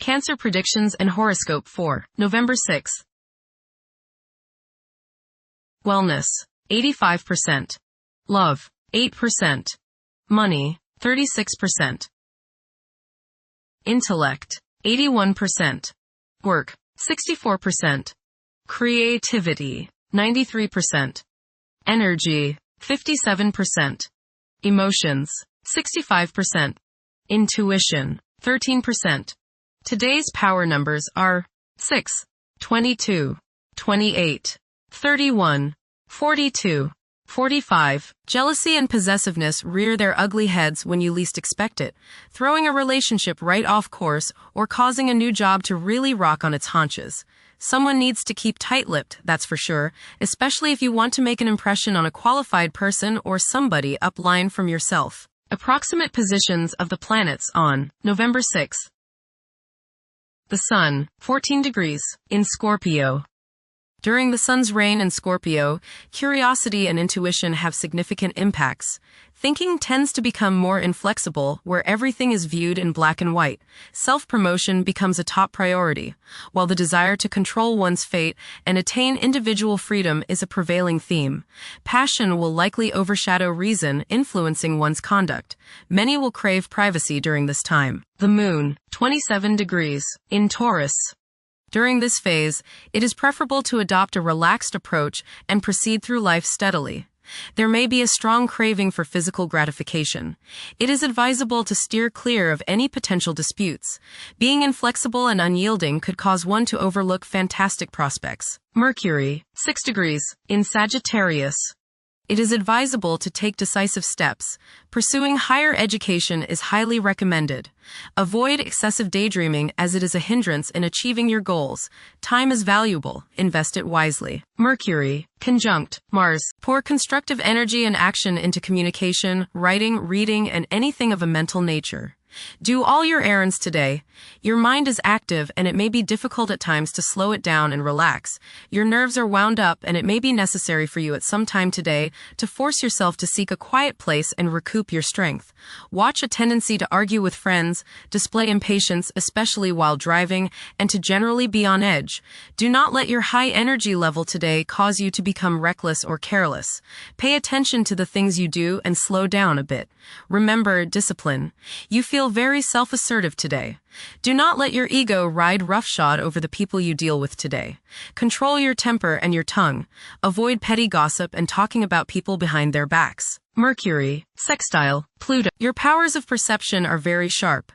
Cancer predictions and horoscope for November 6. Wellness, 85%. Love, 8%. Money, 36%. Intellect, 81%. Work, 64%. Creativity, 93%. Energy, 57%. Emotions, 65%. Intuition, 13%. Today's power numbers are 6, 22, 28, 31, 42, 45. Jealousy and possessiveness rear their ugly heads when you least expect it, throwing a relationship right off course or causing a new job to really rock on its haunches. Someone needs to keep tight-lipped, that's for sure, especially if you want to make an impression on a qualified person or somebody upline from yourself. Approximate positions of the planets on November 6. The Sun, 14 degrees, in Scorpio. During the Sun's reign in Scorpio, curiosity and intuition have significant impacts. Thinking tends to become more inflexible, where everything is viewed in black and white. Self-promotion becomes a top priority, while the desire to control one's fate and attain individual freedom is a prevailing theme. Passion will likely overshadow reason, influencing one's conduct. Many will crave privacy during this time. The Moon, 27 degrees, in Taurus. During this phase, it is preferable to adopt a relaxed approach and proceed through life steadily. There may be a strong craving for physical gratification. It is advisable to steer clear of any potential disputes. Being inflexible and unyielding could cause one to overlook fantastic prospects. Mercury, 6 degrees, in Sagittarius. It is advisable to take decisive steps. Pursuing higher education is highly recommended. Avoid excessive daydreaming as it is a hindrance in achieving your goals. Time is valuable. Invest it wisely. Mercury, conjunct Mars. Pour constructive energy and action into communication, writing, reading, and anything of a mental nature. Do all your errands today. Your mind is active and it may be difficult at times to slow it down and relax. Your nerves are wound up and it may be necessary for you at some time today to force yourself to seek a quiet place and recoup your strength. Watch a tendency to argue with friends, display impatience, especially while driving, and to generally be on edge. Do not let your high energy level today cause you to become reckless or careless. Pay attention to the things you do and slow down a bit. Remember discipline. You feel very self-assertive today. Do not let your ego ride roughshod over the people you deal with today. Control your temper and your tongue. Avoid petty gossip and talking about people behind their backs. Mercury, sextile Pluto. Your powers of perception are very sharp.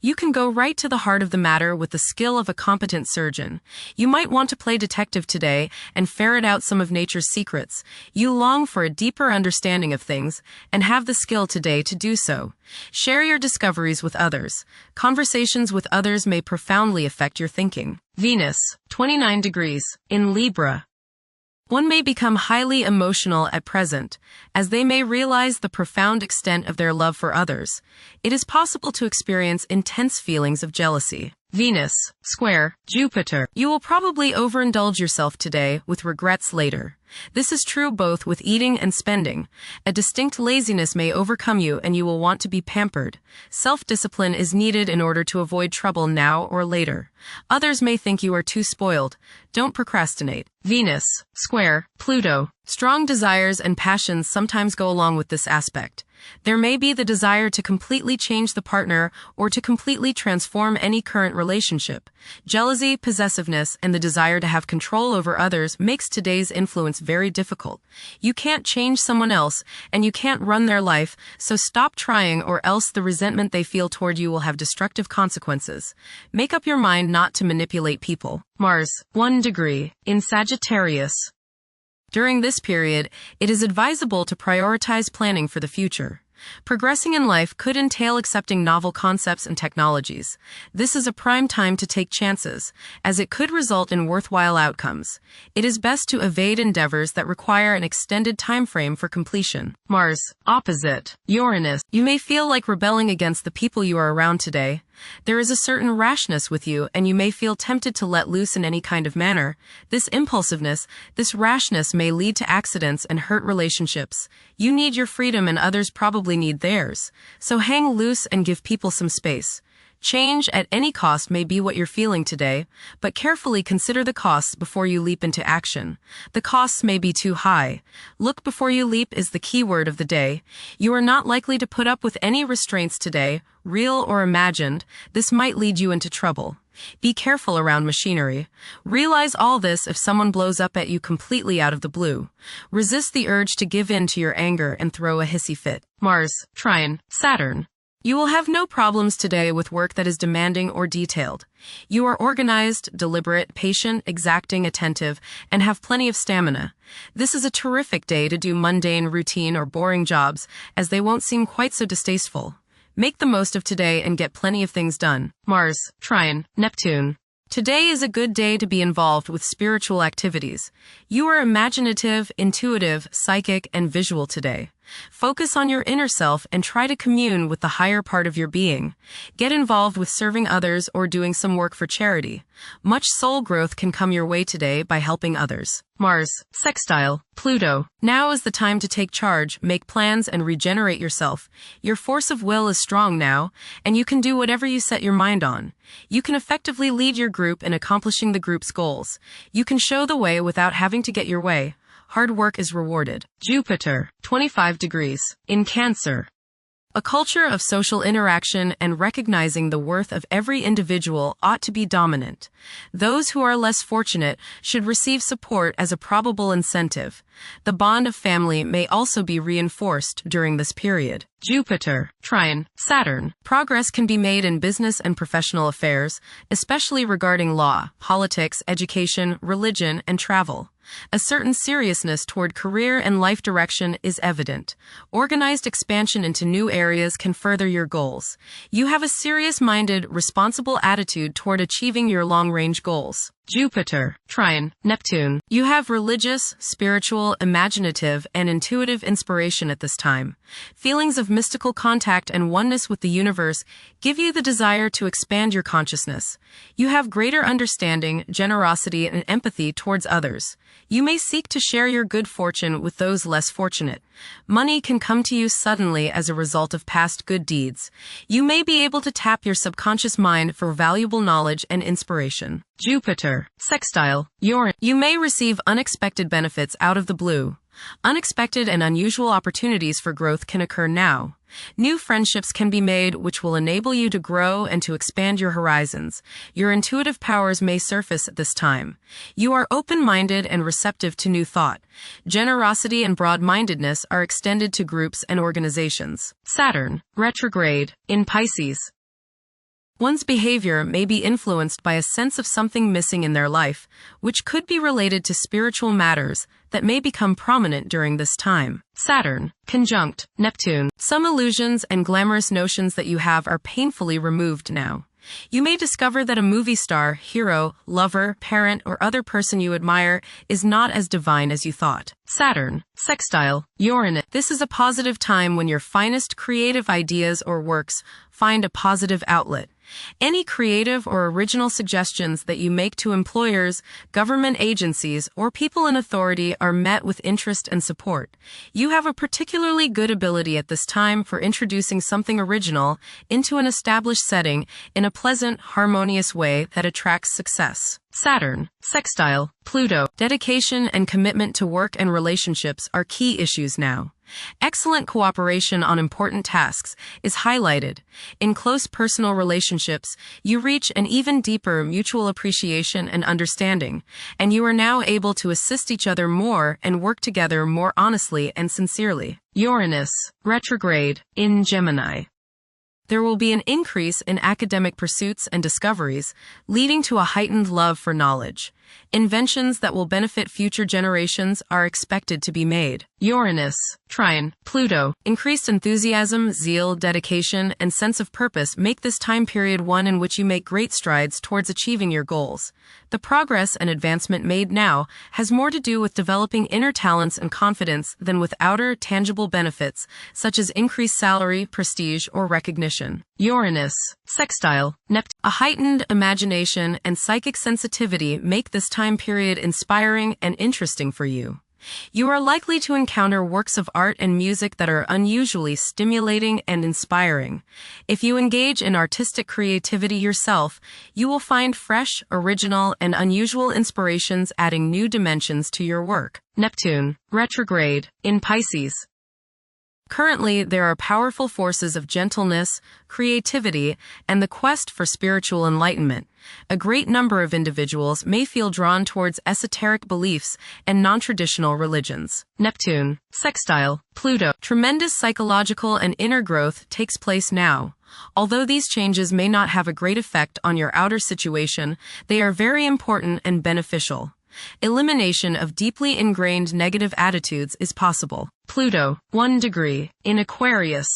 You can go right to the heart of the matter with the skill of a competent surgeon. You might want to play detective today and ferret out some of nature's secrets. You long for a deeper understanding of things and have the skill today to do so. Share your discoveries with others. Conversations with others may profoundly affect your thinking. Venus, 29 degrees, in Libra. One may become highly emotional at present, as they may realize the profound extent of their love for others. It is possible to experience intense feelings of jealousy. Venus, square Jupiter. You will probably overindulge yourself today with regrets later. This is true both with eating and spending. A distinct laziness may overcome you and you will want to be pampered. Self-discipline is needed in order to avoid trouble now or later. Others may think you are too spoiled. Don't procrastinate. Venus, square Pluto. Strong desires and passions sometimes go along with this aspect. There may be the desire to completely change the partner or to completely transform any current relationship. Jealousy, possessiveness, and the desire to have control over others makes today's influence very difficult. You can't change someone else, and you can't run their life, so stop trying or else the resentment they feel toward you will have destructive consequences. Make up your mind not to manipulate people. Mars, 1 degree, in Sagittarius. During this period, it is advisable to prioritize planning for the future. Progressing in life could entail accepting novel concepts and technologies. This is a prime time to take chances, as it could result in worthwhile outcomes. It is best to evade endeavors that require an extended time frame for completion. Mars, opposite Uranus. You may feel like rebelling against the people you are around today. There is a certain rashness with you, and you may feel tempted to let loose in any kind of manner. This impulsiveness, this rashness may lead to accidents and hurt relationships. You need your freedom and others probably need theirs. So hang loose and give people some space. Change at any cost may be what you're feeling today, but carefully consider the costs before you leap into action. The costs may be too high. Look before you leap is the key word of the day. You are not likely to put up with any restraints today, real or imagined. This might lead you into trouble. Be careful around machinery. Realize all this if someone blows up at you completely out of the blue. Resist the urge to give in to your anger and throw a hissy fit. Mars, Trine, Saturn. You will have no problems today with work that is demanding or detailed. You are organized, deliberate, patient, exacting, attentive, and have plenty of stamina. This is a terrific day to do mundane, routine, or boring jobs, as they won't seem quite so distasteful. Make the most of today and get plenty of things done. Mars, Trine, Neptune. Today is a good day to be involved with spiritual activities. You are imaginative, intuitive, psychic, and visual today. Focus on your inner self and try to commune with the higher part of your being. Get involved with serving others or doing some work for charity. Much soul growth can come your way today by helping others. Mars, Sextile, Pluto. Now is the time to take charge, make plans, and regenerate yourself. Your force of will is strong now, and you can do whatever you set your mind on. You can effectively lead your group in accomplishing the group's goals. You can show the way without having to get your way. Hard work is rewarded. Jupiter, 25 degrees, in Cancer. A culture of social interaction and recognizing the worth of every individual ought to be dominant. Those who are less fortunate should receive support as a probable incentive. The bond of family may also be reinforced during this period. Jupiter, Trine, Saturn. Progress can be made in business and professional affairs, especially regarding law, politics, education, religion, and travel. A certain seriousness toward career and life direction is evident. Organized expansion into new areas can further your goals. You have a serious-minded, responsible attitude toward achieving your long-range goals. Jupiter, Trine, Neptune. You have religious, spiritual, imaginative, and intuitive inspiration at this time. Feelings of mystical contact and oneness with the universe give you the desire to expand your consciousness. You have greater understanding, generosity, and empathy towards others. You may seek to share your good fortune with those less fortunate. Money can come to you suddenly as a result of past good deeds. You may be able to tap your subconscious mind for valuable knowledge and inspiration. Jupiter, Sextile, Uranus. You may receive unexpected benefits out of the blue. Unexpected and unusual opportunities for growth can occur now. New friendships can be made which will enable you to grow and to expand your horizons. Your intuitive powers may surface at this time. You are open-minded and receptive to new thought. Generosity and broad-mindedness are extended to groups and organizations. Saturn, retrograde, in Pisces. One's behavior may be influenced by a sense of something missing in their life, which could be related to spiritual matters that may become prominent during this time. Saturn, conjunct Neptune. Some illusions and glamorous notions that you have are painfully removed now. You may discover that a movie star, hero, lover, parent, or other person you admire is not as divine as you thought. Saturn, Sextile, Uranus. This is a positive time when your finest creative ideas or works find a positive outlet. Any creative or original suggestions that you make to employers, government agencies, or people in authority are met with interest and support. You have a particularly good ability at this time for introducing something original into an established setting in a pleasant, harmonious way that attracts success. Saturn, Sextile, Pluto. Dedication and commitment to work and relationships are key issues now. Excellent cooperation on important tasks is highlighted. In close personal relationships, you reach an even deeper mutual appreciation and understanding, and you are now able to assist each other more and work together more honestly and sincerely. Uranus, retrograde, in Gemini. There will be an increase in academic pursuits and discoveries, leading to a heightened love for knowledge. Inventions that will benefit future generations are expected to be made. Uranus, Trine, Pluto. Increased enthusiasm, zeal, dedication, and sense of purpose make this time period one in which you make great strides towards achieving your goals. The progress and advancement made now has more to do with developing inner talents and confidence than with outer, tangible benefits, such as increased salary, prestige, or recognition. Uranus, Sextile, Neptune. A heightened imagination and psychic sensitivity make this time period inspiring and interesting for you. You are likely to encounter works of art and music that are unusually stimulating and inspiring. If you engage in artistic creativity yourself, you will find fresh, original, and unusual inspirations adding new dimensions to your work. Neptune, retrograde, in Pisces. Currently, there are powerful forces of gentleness, creativity, and the quest for spiritual enlightenment. A great number of individuals may feel drawn towards esoteric beliefs and non-traditional religions. Neptune, sextile, Pluto. Tremendous psychological and inner growth takes place now. Although these changes may not have a great effect on your outer situation, they are very important and beneficial. Elimination of deeply ingrained negative attitudes is possible. Pluto, 1 degree, in Aquarius.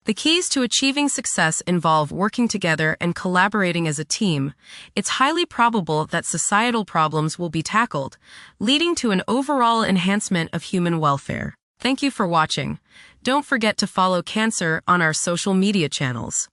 The keys to achieving success involve working together and collaborating as a team. It's highly probable that societal problems will be tackled, leading to an overall enhancement of human welfare. Thank you for watching. Don't forget to follow Cancer on our social media channels.